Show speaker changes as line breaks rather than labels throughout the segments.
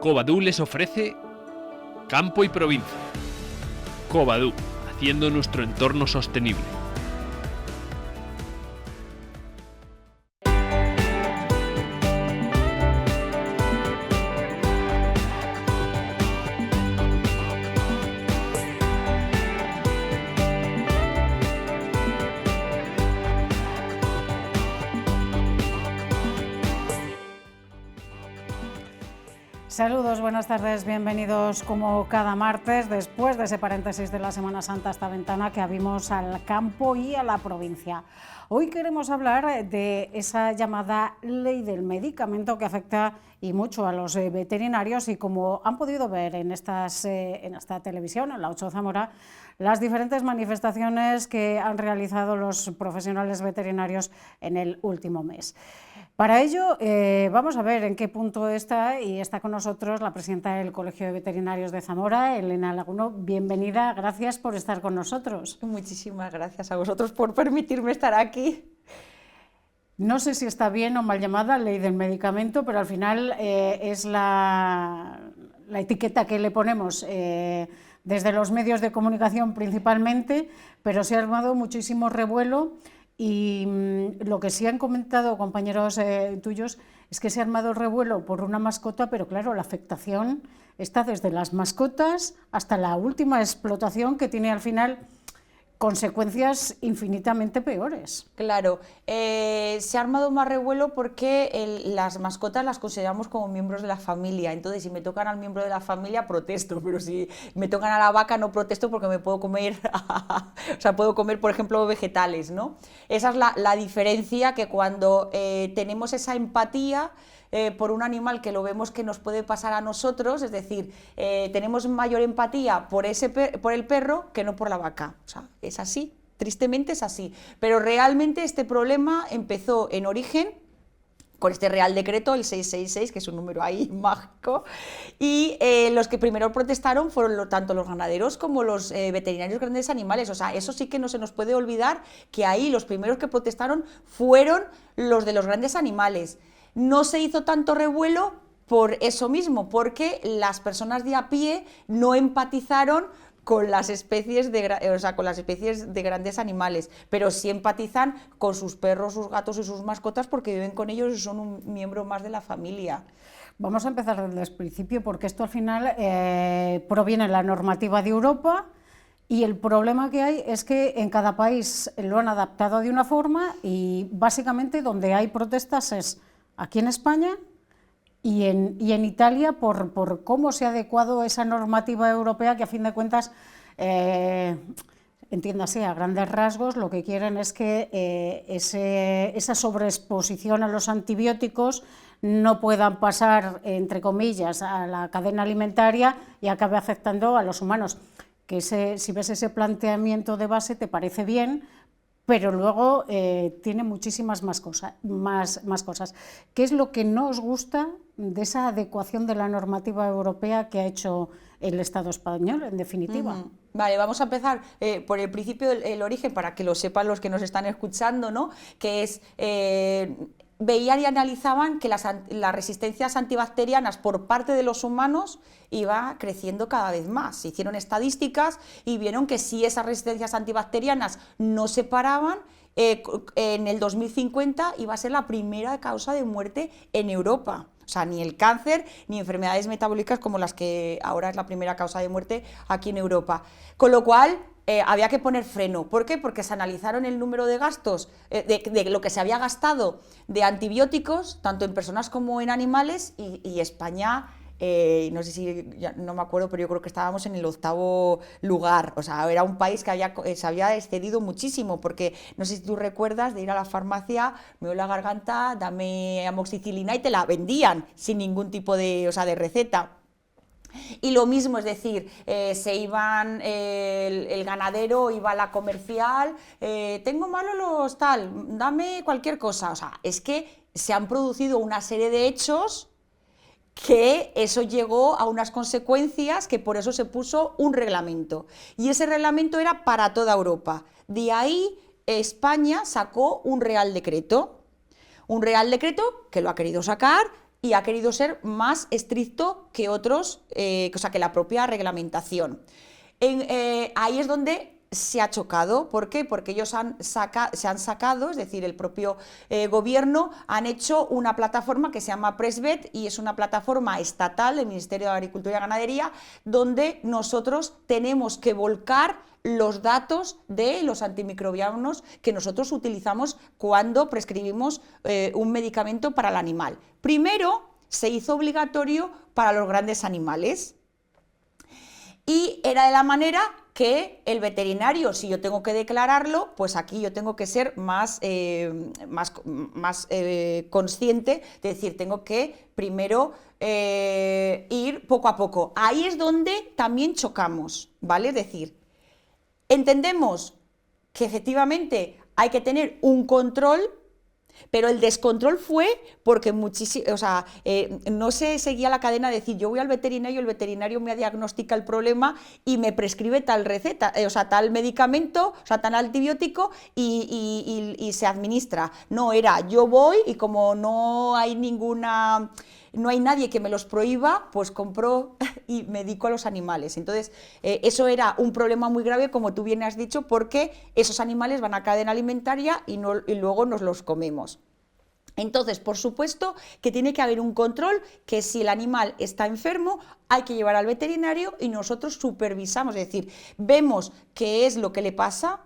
Covadú les ofrece Campo y Provincia. Covadú, haciendo nuestro entorno sostenible.
Saludos, buenas tardes, bienvenidos como cada martes, después de ese paréntesis de la Semana Santa, esta ventana que abrimos al campo y a la provincia. Hoy queremos hablar de esa llamada ley del medicamento que afecta y mucho a los veterinarios, y como han podido ver en esta televisión, en la 8 Zamora, las diferentes manifestaciones que han realizado los profesionales veterinarios en el último mes. Para ello, vamos a ver en qué punto está, y está con nosotros la presidenta del Colegio de Veterinarios de Zamora, Elena Laguno. Bienvenida, gracias por estar con nosotros.
Muchísimas gracias a vosotros por permitirme estar aquí.
No sé si está bien o mal llamada ley del medicamento, pero al final es la etiqueta que le ponemos desde los medios de comunicación principalmente, pero se ha armado muchísimo revuelo. Y lo que sí han comentado compañeros tuyos es que se ha armado el revuelo por una mascota, pero claro, la afectación está desde las mascotas hasta la última explotación, que tiene al final consecuencias infinitamente peores.
Claro, se ha armado más revuelo porque las mascotas las consideramos como miembros de la familia. Entonces, si me tocan al miembro de la familia, protesto, pero si me tocan a la vaca, no protesto porque me puedo comer, o sea, puedo comer, por ejemplo, vegetales, ¿no? Esa es la diferencia, que cuando tenemos esa empatía por un animal que lo vemos que nos puede pasar a nosotros, es decir, tenemos mayor empatía por el perro que no por la vaca. O sea, es así, tristemente es así. Pero realmente este problema empezó en origen con este Real Decreto, el 666, que es un número ahí mágico, y los que primero protestaron fueron tanto los ganaderos como los veterinarios grandes animales. O sea, eso sí que no se nos puede olvidar, que ahí los primeros que protestaron fueron los de los grandes animales. No se hizo tanto revuelo por eso mismo, porque las personas de a pie no empatizaron con las especies de grandes animales, pero sí empatizan con sus perros, sus gatos y sus mascotas, porque viven con ellos y son un miembro más de la familia.
Vamos a empezar desde el principio, porque esto al final proviene de la normativa de Europa, y el problema que hay es que en cada país lo han adaptado de una forma, y básicamente donde hay protestas es aquí en España y en Italia por cómo se ha adecuado esa normativa europea, que a fin de cuentas, entiéndase, a grandes rasgos, lo que quieren es que esa sobreexposición a los antibióticos no puedan pasar, entre comillas, a la cadena alimentaria y acabe afectando a los humanos. Que si ves ese planteamiento de base te parece bien, pero luego tiene muchísimas más cosas. ¿Qué es lo que no os gusta de esa adecuación de la normativa europea que ha hecho el Estado español, en definitiva?
Vale, vamos a empezar por el principio, el origen, para que lo sepan los que nos están escuchando, ¿no? Que es... veían y analizaban que las resistencias antibacterianas por parte de los humanos iba creciendo cada vez más. Se hicieron estadísticas y vieron que si esas resistencias antibacterianas no se paraban, en el 2050 iba a ser la primera causa de muerte en Europa. O sea, ni el cáncer ni enfermedades metabólicas como las que ahora es la primera causa de muerte aquí en Europa. Con lo cual, había que poner freno. ¿Por qué? Porque se analizaron el número de gastos, de lo que se había gastado de antibióticos, tanto en personas como en animales, y España, no sé si, ya no me acuerdo, pero yo creo que estábamos en el 8º lugar. O sea, era un país que se había excedido muchísimo, porque no sé si tú recuerdas de ir a la farmacia, me duele la garganta, dame amoxicilina, y te la vendían sin ningún tipo de receta. Y lo mismo, es decir, se iban, el ganadero iba a la comercial, tengo malos los tal, dame cualquier cosa. O sea, es que se han producido una serie de hechos que eso llegó a unas consecuencias que por eso se puso un reglamento. Y ese reglamento era para toda Europa. De ahí España sacó un Real Decreto que lo ha querido sacar y ha querido ser más estricto que otros, o sea, que la propia reglamentación. Ahí es donde se ha chocado. ¿Por qué? Porque ellos se han sacado, es decir, el propio gobierno han hecho una plataforma que se llama Pressvet y es una plataforma estatal del Ministerio de Agricultura y Ganadería donde nosotros tenemos que volcar los datos de los antimicrobianos que nosotros utilizamos cuando prescribimos un medicamento para el animal. Primero se hizo obligatorio para los grandes animales y era de la manera que el veterinario, si yo tengo que declararlo, pues aquí yo tengo que ser más consciente, es decir, tengo que primero ir poco a poco. Ahí es donde también chocamos, ¿vale? Es decir, entendemos que efectivamente hay que tener un control, pero el descontrol fue porque no se seguía la cadena de decir yo voy al veterinario, el veterinario me diagnostica el problema y me prescribe tal receta, tal medicamento, tal antibiótico y se administra. No, era yo voy y como no hay nadie que me los prohíba, pues compro y me dedico a los animales. Entonces, eso era un problema muy grave, como tú bien has dicho, porque esos animales van a cadena alimentaria y luego nos los comemos. Entonces, por supuesto que tiene que haber un control, que si el animal está enfermo hay que llevar al veterinario y nosotros supervisamos, es decir, vemos qué es lo que le pasa,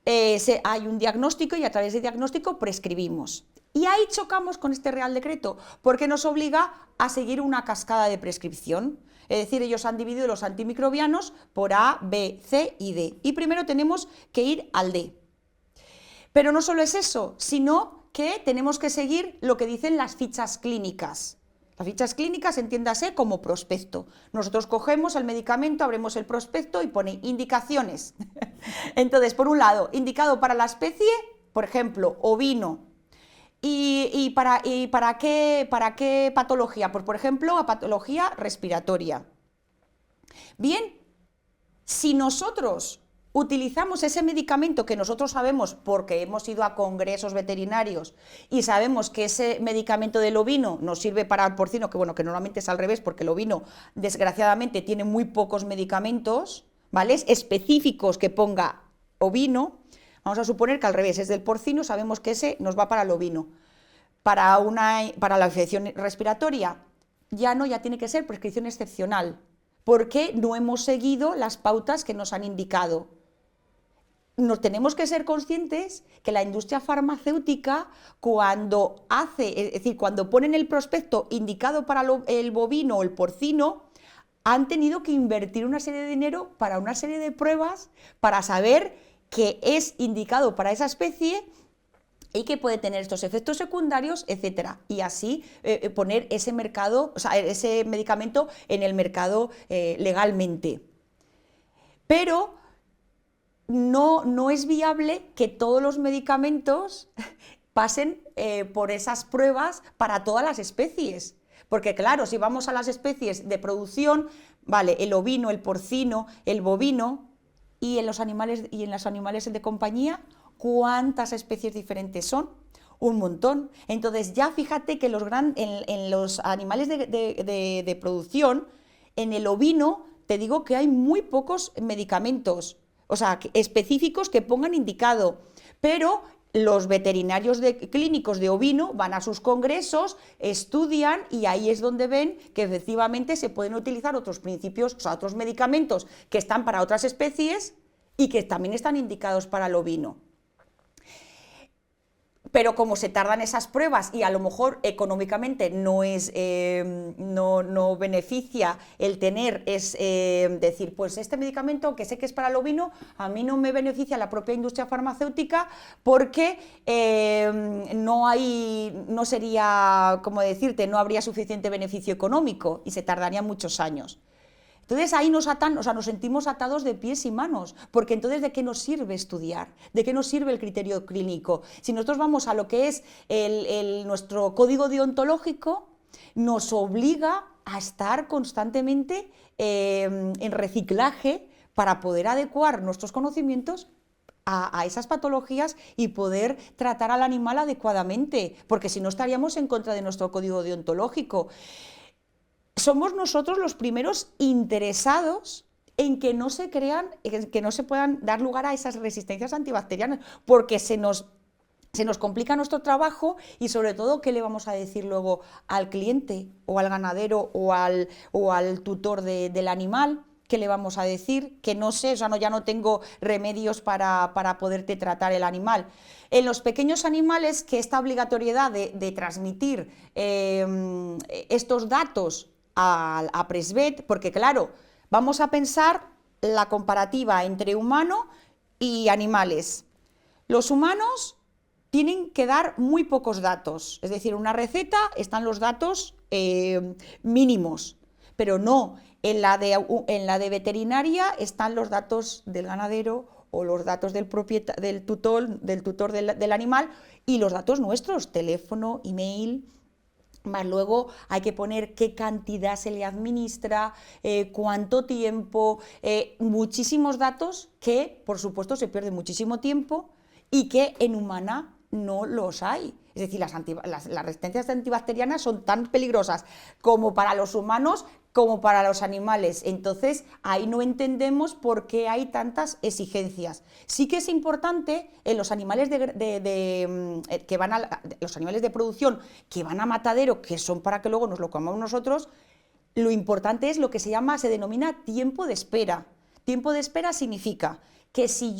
hay un diagnóstico y a través del diagnóstico prescribimos. Y ahí chocamos con este Real Decreto, porque nos obliga a seguir una cascada de prescripción. Es decir, ellos han dividido los antimicrobianos por A, B, C y D. Y primero tenemos que ir al D. Pero no solo es eso, sino que tenemos que seguir lo que dicen las fichas clínicas. Las fichas clínicas, entiéndase como prospecto. Nosotros cogemos el medicamento, abrimos el prospecto y pone indicaciones. Entonces, por un lado, indicado para la especie, por ejemplo, ovino. ¿Y para qué patología? Pues, por ejemplo, a patología respiratoria. Bien, si nosotros utilizamos ese medicamento que nosotros sabemos porque hemos ido a congresos veterinarios y sabemos que ese medicamento del ovino nos sirve para el porcino, que bueno, que normalmente es al revés porque el ovino desgraciadamente tiene muy pocos medicamentos, ¿vale? Específicos que ponga ovino. Vamos a suponer que al revés, es del porcino, sabemos que ese nos va para el ovino. Para la infección respiratoria, ya tiene que ser prescripción excepcional, porque no hemos seguido las pautas que nos han indicado. Tenemos que ser conscientes que la industria farmacéutica, cuando pone en el prospecto indicado para el bovino o el porcino, han tenido que invertir una serie de dinero para una serie de pruebas para saber que es indicado para esa especie y que puede tener estos efectos secundarios, etcétera, y así poner ese medicamento en el mercado legalmente. Pero no es viable que todos los medicamentos pasen por esas pruebas para todas las especies. Porque claro, si vamos a las especies de producción, vale, el ovino, el porcino, el bovino, y en los animales de compañía, ¿cuántas especies diferentes son? Un montón. Entonces ya fíjate que en los animales de producción, en el ovino, te digo que hay muy pocos medicamentos, específicos que pongan indicado, pero los veterinarios clínicos de ovino van a sus congresos, estudian y ahí es donde ven que efectivamente se pueden utilizar otros principios, otros medicamentos que están para otras especies y que también están indicados para el ovino. Pero como se tardan esas pruebas y a lo mejor económicamente no beneficia el tener, decir, pues este medicamento que sé que es para el ovino, a mí no me beneficia la propia industria farmacéutica porque no habría suficiente beneficio económico y se tardaría muchos años. Entonces ahí nos sentimos atados de pies y manos, porque entonces ¿de qué nos sirve estudiar? ¿De qué nos sirve el criterio clínico? Si nosotros vamos a lo que es nuestro código deontológico, nos obliga a estar constantemente en reciclaje para poder adecuar nuestros conocimientos a esas patologías y poder tratar al animal adecuadamente, porque si no estaríamos en contra de nuestro código deontológico. Somos nosotros los primeros interesados en que no se crean, en que no se puedan dar lugar a esas resistencias antibacterianas, porque se nos complica nuestro trabajo y sobre todo, ¿qué le vamos a decir luego al cliente o al ganadero o al tutor del animal? ¿Qué le vamos a decir? Que no sé, o sea, ya no tengo remedios para poderte tratar el animal. En los pequeños animales, que esta obligatoriedad de transmitir estos datos a Presvet, porque claro, vamos a pensar la comparativa entre humano y animales. Los humanos tienen que dar muy pocos datos, es decir, en una receta están los datos mínimos, pero no, en la de veterinaria están los datos del ganadero o los datos del tutor del animal y los datos nuestros, teléfono, email. Más luego hay que poner qué cantidad se le administra, cuánto tiempo, muchísimos datos que, por supuesto, se pierde muchísimo tiempo y que en humana no los hay. Es decir, las resistencias antibacterianas son tan peligrosas como para los humanos como para los animales. Entonces, ahí no entendemos por qué hay tantas exigencias. Sí que es importante en los animales los animales de producción que van a matadero, que son para que luego nos lo comamos nosotros, lo importante es lo que se denomina tiempo de espera. Tiempo de espera significa que si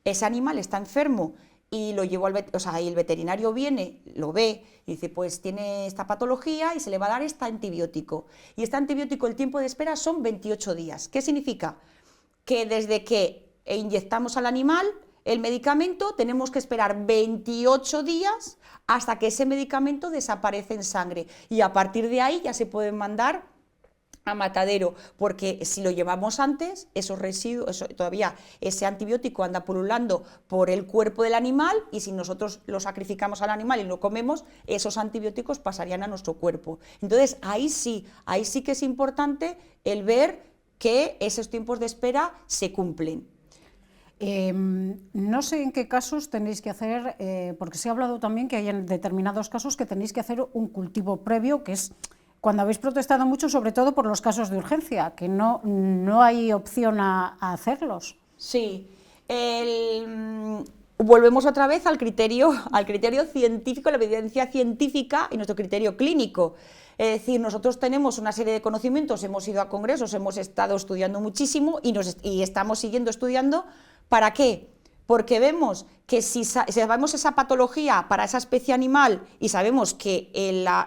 ese animal está enfermo y lo llevo y el veterinario viene, lo ve y dice, pues tiene esta patología y se le va a dar este antibiótico. Y este antibiótico, el tiempo de espera son 28 días. ¿Qué significa? Que desde que inyectamos al animal el medicamento, tenemos que esperar 28 días hasta que ese medicamento desaparece en sangre. Y a partir de ahí ya se pueden mandar a matadero, porque si lo llevamos antes, esos residuos, todavía ese antibiótico anda pululando por el cuerpo del animal y si nosotros lo sacrificamos al animal y lo comemos, esos antibióticos pasarían a nuestro cuerpo. Entonces ahí sí que es importante el ver que esos tiempos de espera se cumplen.
No sé en qué casos tenéis que hacer, porque se ha hablado también que hay en determinados casos que tenéis que hacer un cultivo previo, que es cuando habéis protestado mucho, sobre todo por los casos de urgencia, que no hay opción a hacerlos.
Sí, volvemos otra vez al criterio científico, la evidencia científica y nuestro criterio clínico. Es decir, nosotros tenemos una serie de conocimientos, hemos ido a congresos, hemos estado estudiando muchísimo y estamos siguiendo estudiando. ¿Para qué? Porque vemos que si sabemos esa patología para esa especie animal y sabemos que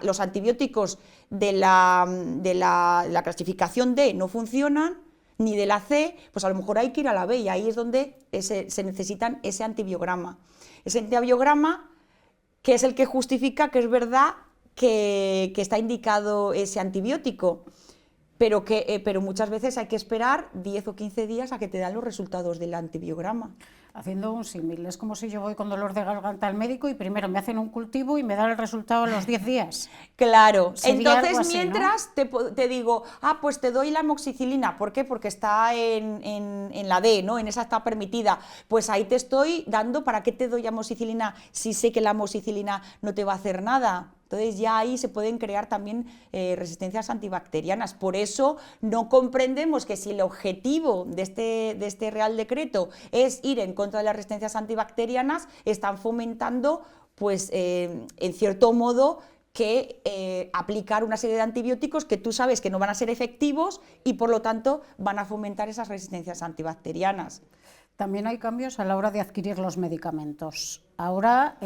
los antibióticos de la clasificación D no funcionan, ni de la C, pues a lo mejor hay que ir a la B y ahí es donde se necesitan ese antibiograma. Ese antibiograma que es el que justifica que es verdad que está indicado ese antibiótico, pero muchas veces hay que esperar 10 o 15 días a que te dan los resultados del antibiograma.
Haciendo un símil, es como si yo voy con dolor de garganta al médico y primero me hacen un cultivo y me dan el resultado a los 10 días.
Claro,
Sería
entonces
así,
mientras, ¿no? te digo, pues te doy la amoxicilina. ¿Por qué? Porque está en la D, ¿no? En esa está permitida. Pues ahí te estoy dando, ¿para qué te doy amoxicilina si sé que la amoxicilina no te va a hacer nada? Entonces ya ahí se pueden crear también resistencias antibacterianas. Por eso no comprendemos que si el objetivo de este Real Decreto es ir en contra de las resistencias antibacterianas, están fomentando, pues, en cierto modo, que aplicar una serie de antibióticos que tú sabes que no van a ser efectivos y por lo tanto van a fomentar esas resistencias antibacterianas.
También hay cambios a la hora de adquirir los medicamentos. Ahora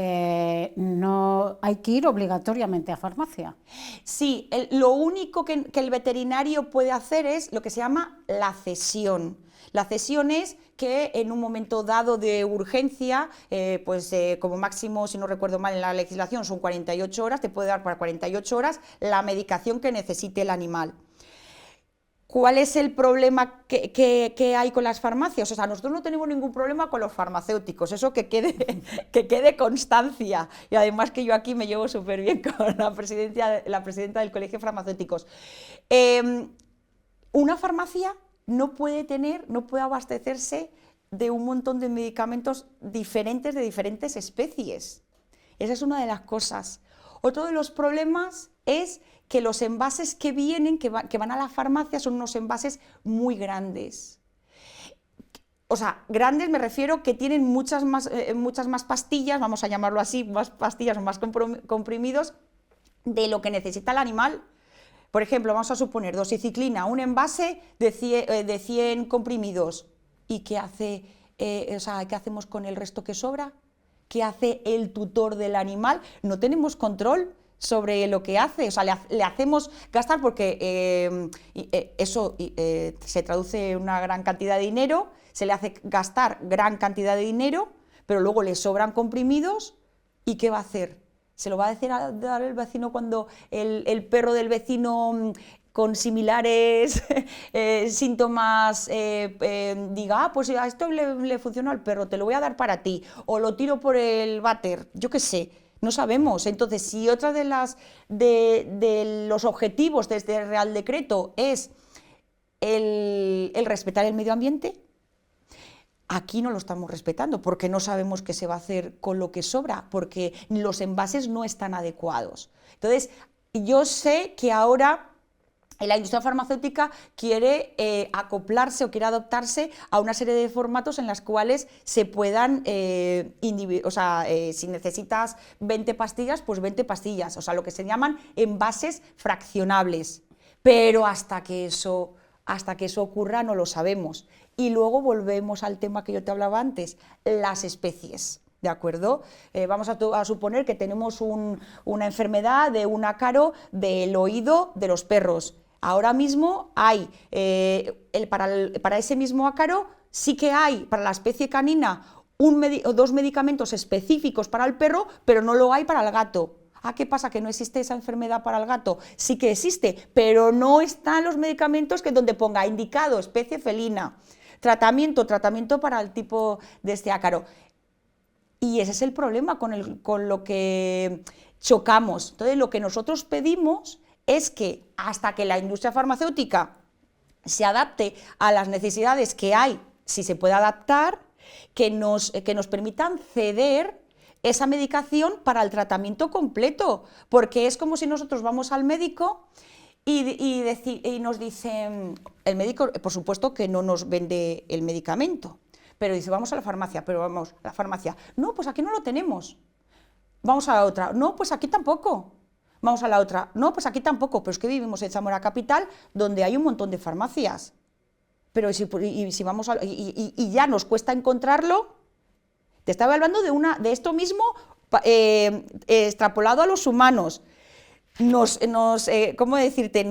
no hay que ir obligatoriamente a farmacia.
Sí, lo único que el veterinario puede hacer es lo que se llama la cesión. La cesión es que en un momento dado de urgencia, como máximo, si no recuerdo mal en la legislación, son 48 horas, te puede dar para 48 horas la medicación que necesite el animal. ¿Cuál es el problema que hay con las farmacias? O sea, nosotros no tenemos ningún problema con los farmacéuticos, eso que quede constancia. Y además que yo aquí me llevo súper bien con la presidenta del Colegio de Farmacéuticos. Una farmacia no puede abastecerse de un montón de medicamentos diferentes de diferentes especies. Esa es una de las cosas. Otro de los problemas es que los envases que vienen, que van a la farmacia, son unos envases muy grandes. O sea, grandes me refiero que tienen muchas más pastillas, vamos a llamarlo así, más pastillas o más comprimidos de lo que necesita el animal. Por ejemplo, vamos a suponer doxiciclina, un envase de 100 comprimidos. ¿Y qué hace, qué hacemos con el resto que sobra? ¿Qué hace el tutor del animal? No tenemos control sobre lo que hace, o sea, le hacemos gastar porque eso se traduce en una gran cantidad de dinero, se le hace gastar gran cantidad de dinero, pero luego le sobran comprimidos, ¿y qué va a hacer? ¿Se lo va a decir a dar el vecino cuando el perro del vecino con similares síntomas diga, pues a esto le funcionó al perro, te lo voy a dar para ti, o lo tiro por el váter, yo qué sé, no sabemos? Entonces, si otra de los objetivos de este Real Decreto es el respetar el medio ambiente, aquí no lo estamos respetando porque no sabemos qué se va a hacer con lo que sobra, porque los envases no están adecuados. Entonces, yo sé que ahora la industria farmacéutica quiere acoplarse o quiere adaptarse a una serie de formatos en las cuales se puedan, si necesitas 20 pastillas, pues 20 pastillas, o sea, lo que se llaman envases fraccionables. Pero hasta que eso ocurra no lo sabemos. Y luego volvemos al tema que yo te hablaba antes, las especies. ¿De acuerdo? Vamos a suponer que tenemos una enfermedad de un ácaro del oído de los perros. Ahora mismo hay, para ese mismo ácaro, sí que hay para la especie canina o 2 medicamentos específicos para el perro, pero no lo hay para el gato. ¿Qué pasa? ¿Que no existe esa enfermedad para el gato? Sí que existe, pero no están los medicamentos donde ponga indicado especie felina, tratamiento para el tipo de este ácaro. Y ese es el problema con lo que chocamos. Entonces, lo que nosotros pedimos es que hasta que la industria farmacéutica se adapte a las necesidades que hay, si se puede adaptar, que nos permitan ceder esa medicación para el tratamiento completo, porque es como si nosotros vamos al médico y nos dicen, el médico, por supuesto que no nos vende el medicamento, pero dice, vamos a la farmacia, no, pues aquí no lo tenemos, vamos a la otra, no, pues aquí tampoco, vamos a la otra, no, pues aquí tampoco, pero es que vivimos en Zamora Capital, donde hay un montón de farmacias, pero si vamos y ya nos cuesta encontrarlo. Te estaba hablando de esto mismo extrapolado a los humanos. ¿Cómo decirte?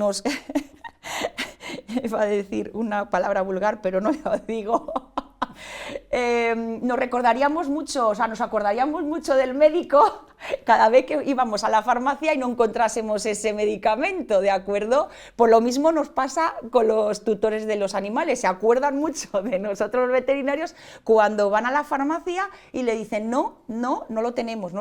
Iba a decir una palabra vulgar, pero no lo digo. Nos recordaríamos mucho, o sea, nos acordaríamos mucho del médico cada vez que íbamos a la farmacia y no encontrásemos ese medicamento, ¿de acuerdo? Pues lo mismo nos pasa con los tutores de los animales, se acuerdan mucho de nosotros los veterinarios cuando van a la farmacia y le dicen no lo tenemos.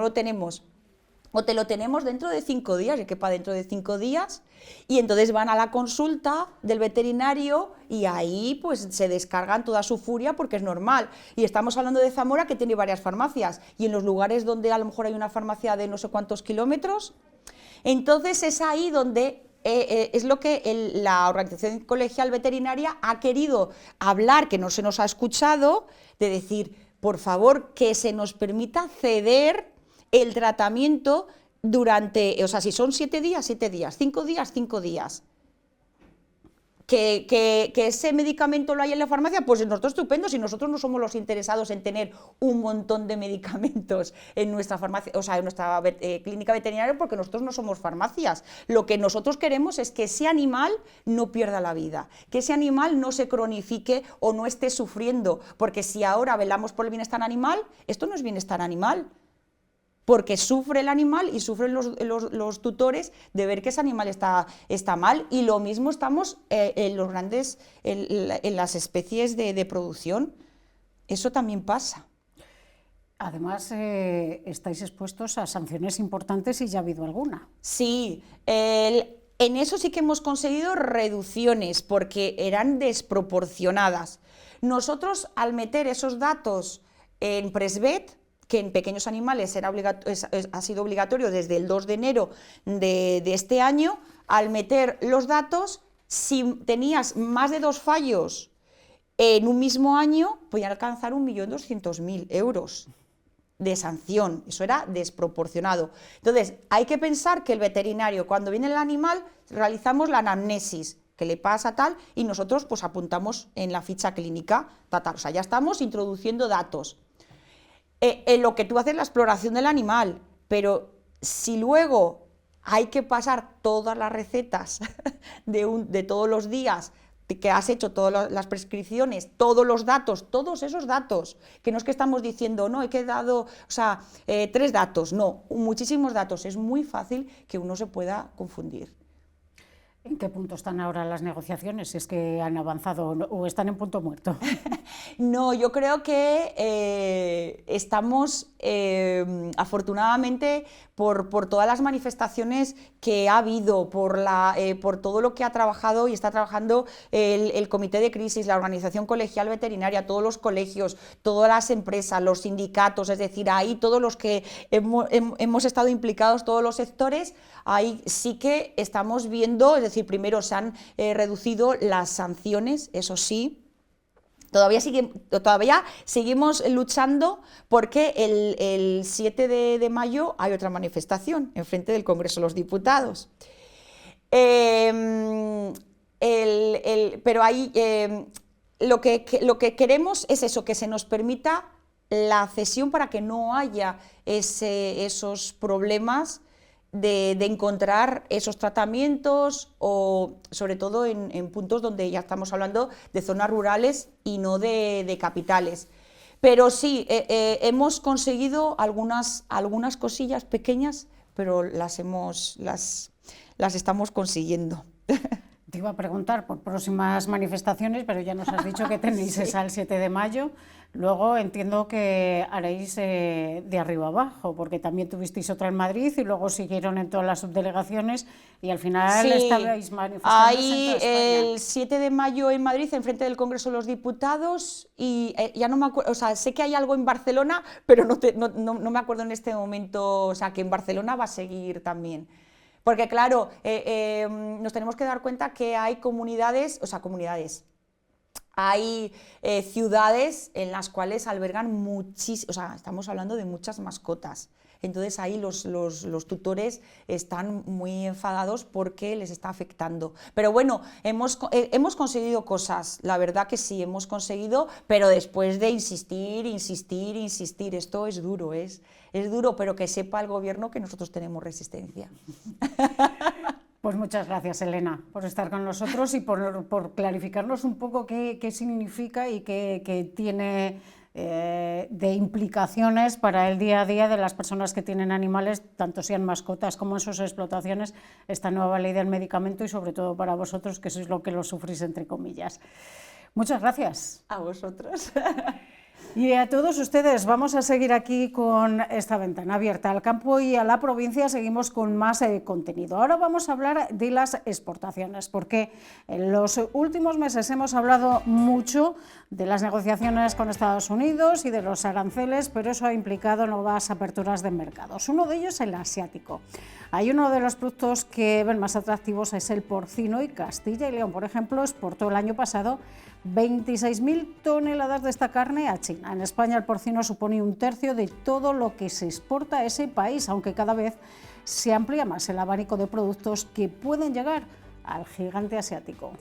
O te lo tenemos dentro de 5 días, y que para dentro de 5 días, y entonces van a la consulta del veterinario y ahí pues se descargan toda su furia porque es normal. Y estamos hablando de Zamora, que tiene varias farmacias, y en los lugares donde a lo mejor hay una farmacia de no sé cuántos kilómetros, entonces es ahí donde es lo que la organización colegial veterinaria ha querido hablar, que no se nos ha escuchado, de decir, por favor, que se nos permita ceder el tratamiento durante, o sea, si son 7 días, 7 días, 5 días, 5 días. Que ese medicamento lo hay en la farmacia, pues nosotros estupendo, si nosotros no somos los interesados en tener un montón de medicamentos en nuestra farmacia, o sea, en nuestra clínica veterinaria, porque nosotros no somos farmacias. Lo que nosotros queremos es que ese animal no pierda la vida, que ese animal no se cronifique o no esté sufriendo, porque si ahora velamos por el bienestar animal, esto no es bienestar animal. Porque sufre el animal y sufren los tutores de ver que ese animal está mal, y lo mismo estamos en las especies de producción. Eso también pasa.
Además, estáis expuestos a sanciones importantes y ya ha habido alguna.
Sí, el En eso sí que hemos conseguido reducciones porque eran desproporcionadas. Nosotros, al meter esos datos en Presvet, que en pequeños animales ha sido obligatorio desde el 2 de enero de este año, al meter los datos, si tenías más de 2 fallos en un mismo año, podían alcanzar 1.200.000 euros de sanción. Eso era desproporcionado. Entonces, hay que pensar que el veterinario, cuando viene el animal, realizamos la anamnesis, qué le pasa tal, y nosotros pues apuntamos en la ficha clínica, tal. O sea, ya estamos introduciendo datos. En lo que tú haces la exploración del animal, pero si luego hay que pasar todas las recetas de todos los días, que has hecho todas las prescripciones, todos los datos, todos esos datos, que no es que estamos diciendo, no, he quedado, 3 datos, no, muchísimos datos, es muy fácil que uno se pueda confundir.
¿En qué punto están ahora las negociaciones? Si es que han avanzado o están en punto muerto.
No, yo creo que estamos, afortunadamente, por todas las manifestaciones que ha habido, por todo lo que ha trabajado y está trabajando el Comité de Crisis, la Organización Colegial Veterinaria, todos los colegios, todas las empresas, los sindicatos, es decir, ahí todos los que hemos estado implicados, todos los sectores, ahí sí que estamos viendo, es decir, primero se han reducido las sanciones, eso sí. Todavía seguimos luchando porque el 7 de mayo hay otra manifestación en frente del Congreso de los Diputados. Pero ahí lo que queremos es eso, que se nos permita la cesión para que no haya esos problemas de encontrar esos tratamientos, o sobre todo en puntos donde ya estamos hablando de zonas rurales y no de capitales. Pero sí, hemos conseguido algunas cosillas pequeñas, pero las estamos consiguiendo.
Te iba a preguntar por próximas manifestaciones, pero ya nos has dicho que tenéis esa el 7 de mayo. Luego entiendo que haréis de arriba abajo, porque también tuvisteis otra en Madrid y luego siguieron en todas las subdelegaciones y al final estabais manifestando en toda España.
El 7 de mayo en Madrid, enfrente del Congreso de los Diputados, y ya no me acuerdo, o sea, sé que hay algo en Barcelona, pero no me acuerdo en este momento, o sea, que en Barcelona va a seguir también. Porque claro, nos tenemos que dar cuenta que hay hay ciudades en las cuales albergan estamos hablando de muchas mascotas. Entonces ahí los tutores están muy enfadados porque les está afectando. Pero bueno, hemos conseguido cosas, la verdad que sí, hemos conseguido, pero después de insistir, esto es duro, es duro, pero que sepa el gobierno que nosotros tenemos resistencia.
Pues muchas gracias, Elena, por estar con nosotros y por clarificarnos un poco qué significa y qué tiene de implicaciones para el día a día de las personas que tienen animales, tanto sean mascotas como en sus explotaciones, esta nueva ley del medicamento, y sobre todo para vosotros, que sois lo que lo sufrís, entre comillas. Muchas gracias.
A vosotros.
Y a todos ustedes, vamos a seguir aquí con esta ventana abierta al campo y a la provincia. Seguimos con más contenido. Ahora vamos a hablar de las exportaciones, porque en los últimos meses hemos hablado mucho de las negociaciones con Estados Unidos y de los aranceles, pero eso ha implicado nuevas aperturas de mercados. Uno de ellos el asiático. Hay uno de los productos que ven más atractivos es el porcino, y Castilla y León, por ejemplo, exportó el año pasado 26.000 toneladas de esta carne a China. En España el porcino supone 1/3 de todo lo que se exporta a ese país, aunque cada vez se amplía más el abanico de productos que pueden llegar al gigante asiático.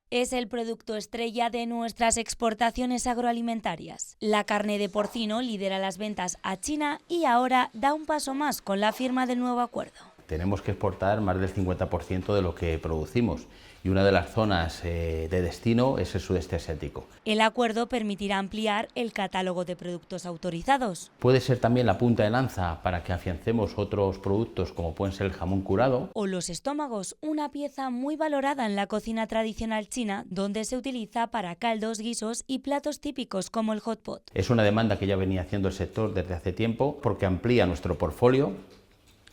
Es el producto estrella de nuestras exportaciones agroalimentarias. La carne de porcino lidera las ventas a China y ahora da un paso más con la firma del nuevo acuerdo.
Tenemos que exportar más del 50% de lo que producimos y una de las zonas de destino es el sudeste asiático.
El acuerdo permitirá ampliar el catálogo de productos autorizados.
Puede ser también la punta de lanza para que afiancemos otros productos como pueden ser el jamón curado.
O los estómagos, una pieza muy valorada en la cocina tradicional china, donde se utiliza para caldos, guisos y platos típicos como el hot pot.
Es una demanda que ya venía haciendo el sector desde hace tiempo porque amplía nuestro portfolio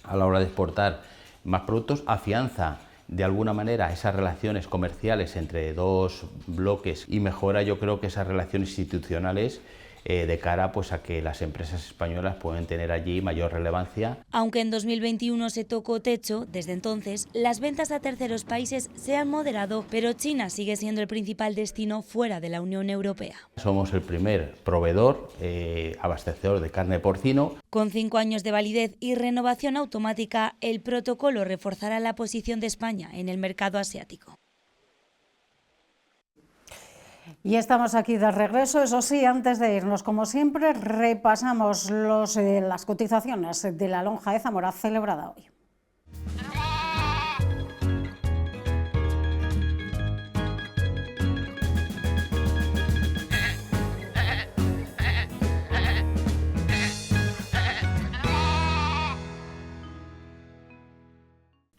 a la hora de exportar más productos, afianza de alguna manera esas relaciones comerciales entre dos bloques y mejora, yo creo, que esas relaciones institucionales de cara pues, a que las empresas españolas pueden tener allí mayor relevancia.
Aunque en 2021 se tocó techo, desde entonces las ventas a terceros países se han moderado, pero China sigue siendo el principal destino fuera de la Unión Europea.
Somos el primer proveedor abastecedor de carne de porcino.
Con 5 años de validez y renovación automática, el protocolo reforzará la posición de España en el mercado asiático.
Y estamos aquí de regreso, eso sí, antes de irnos, como siempre, repasamos las cotizaciones de la lonja de Zamora celebrada hoy.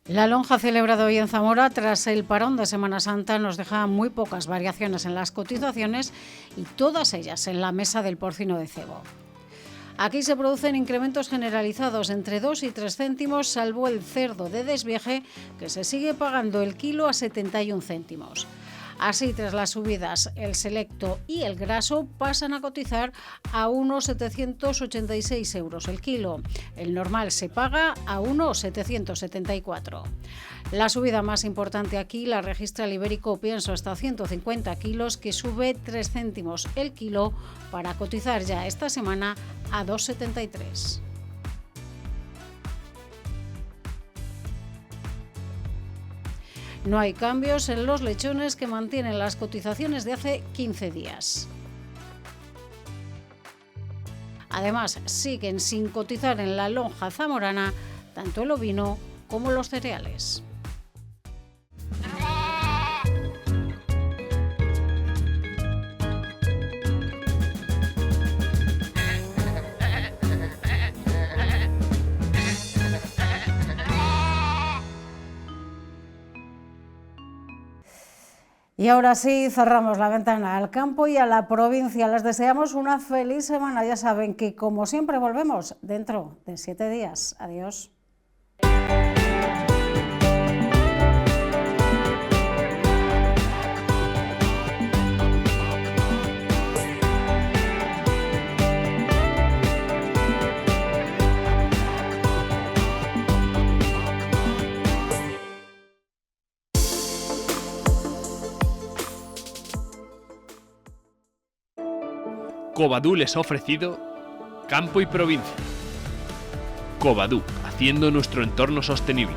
La lonja celebrada hoy en Zamora, tras el parón de Semana Santa, nos deja muy pocas variaciones en las cotizaciones y todas ellas en la mesa del porcino de cebo. Aquí se producen incrementos generalizados entre 2 y 3 céntimos, salvo el cerdo de desvieje, que se sigue pagando el kilo a 71 céntimos. Así, tras las subidas, el selecto y el graso pasan a cotizar a unos 786 euros el kilo. El normal se paga a unos 774. La subida más importante aquí la registra el ibérico pienso hasta 150 kilos, que sube 3 céntimos el kilo para cotizar ya esta semana a 2,73. No hay cambios en los lechones, que mantienen las cotizaciones de hace 15 días. Además, siguen sin cotizar en la lonja zamorana tanto el ovino como los cereales. Y ahora sí, cerramos la ventana al campo y a la provincia. Les deseamos una feliz semana. Ya saben que, como siempre, volvemos dentro de 7 días. Adiós.
Covadú les ha ofrecido Campo y Provincia. Covadú, haciendo nuestro entorno sostenible.